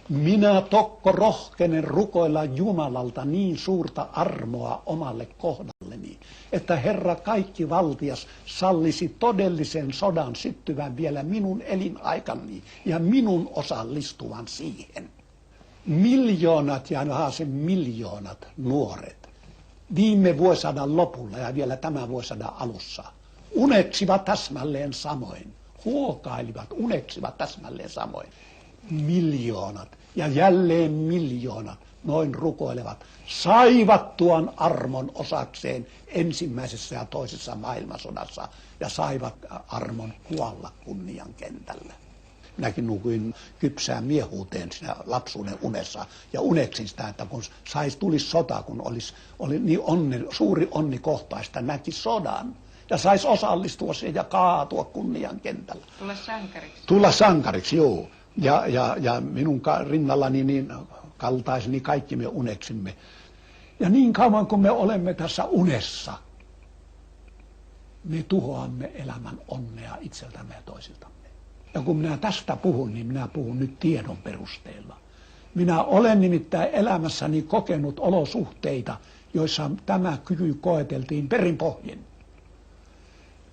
Minä tokko rohkenen rukoilla Jumalalta niin suurta armoa omalle kohdalleni, että Herra kaikkivaltias sallisi todellisen sodan syttyvän vielä minun elinaikani ja minun osallistuvan siihen. Miljoonat ja miljoonat nuoret viime vuosisadan lopulla ja vielä tämän vuosisadan alussa uneksivat täsmälleen samoin, huokailivat, uneksivat täsmälleen samoin. Miljoonat ja jälleen miljoonat noin rukoilevat, saivat tuon armon osakseen ensimmäisessä ja toisessa maailmansodassa ja saivat armon kuolla kunnian kentällä. Minäkin nukuin kypsään miehuuteen siinä lapsuuden unessa ja uneksin sitä, että kun tulisi sota, kun oli niin suuri onni kohtaista, näki sodan ja saisi osallistua siihen ja kaatua kunnian kentällä. Tulla sankariksi. Tulla sankariksi, joo. Ja minun rinnallani niin kaltaiseni kaikki me uneksimme. Ja niin kauan kun me olemme tässä unessa, me tuhoamme elämän onnea itseltämme ja toisiltamme. Ja kun minä tästä puhun, niin minä puhun nyt tiedon perusteella. Minä olen nimittäin elämässäni kokenut olosuhteita, joissa tämä kyky koeteltiin perinpohjin.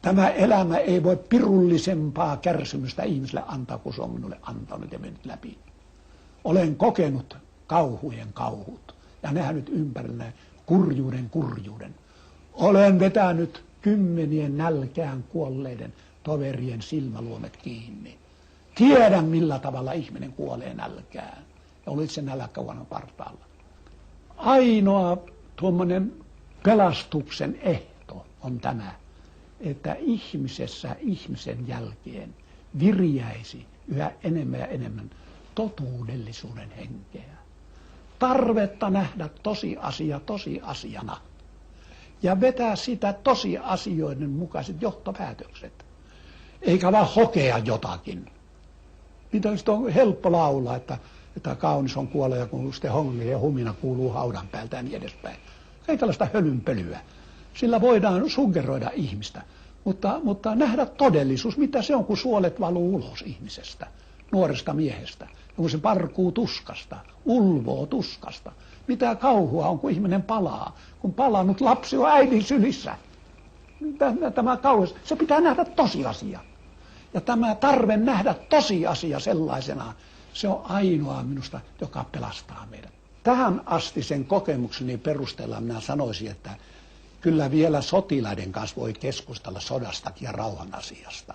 Tämä elämä ei voi pirullisempaa kärsimystä ihmiselle antaa, kun se on minulle antanut ja mennyt läpi. Olen kokenut kauhujen kauhut ja nähnyt ympärillä kurjuuden. Olen vetänyt kymmenien nälkään kuolleiden toverien silmäluomet kiinni. Tiedän, millä tavalla ihminen kuolee nälkään. Ja olit se nälkävuonon partaalla. Ainoa tuommoinen pelastuksen ehto on tämä, että ihmisessä ihmisen jälkeen viriäisi yhä enemmän ja enemmän totuudellisuuden henkeä. Tarvetta nähdä tosiasia tosiasiana ja vetää sitä tosiasioiden mukaiset johtopäätökset. Eikä vaan hokea jotakin. Mitä on helppo laulaa, että kaunis on kuolleja, kun sitten hongi ja humina kuuluu haudan päältä ja niin edespäin. Ei tällaista hölynpölyä. Sillä voidaan suggeroida ihmistä, mutta nähdä todellisuus, mitä se on, kun suolet valuu ulos ihmisestä, nuoresta miehestä. Ja kun se parkuu tuskasta, ulvoo tuskasta. Mitä kauhua on, kun ihminen palaa, kun palannut lapsi on äidin sylissä. Tämä kauheus, se pitää nähdä tosiasia. Ja tämä tarve nähdä tosiasia sellaisena, se on ainoa minusta, joka pelastaa meidät. Tähän asti sen kokemukseni perusteella minä sanoisin, että kyllä vielä sotilaiden kanssa voi keskustella sodastakin ja rauhan asiasta.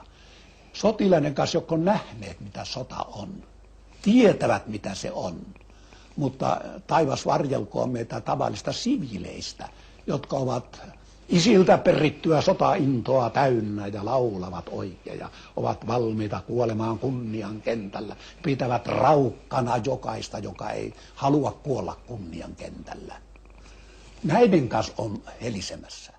Sotilaiden kanssa, jotka on nähneet, mitä sota on, tietävät, mitä se on. Mutta taivas varjelkoon meitä tavallista siviileistä, jotka ovat isiltä perittyä sotaintoa täynnä ja laulavat oikein ja ovat valmiita kuolemaan kunnian kentällä. Pitävät raukkana jokaista, joka ei halua kuolla kunnian kentällä. Näiden kanssa on helisemässä.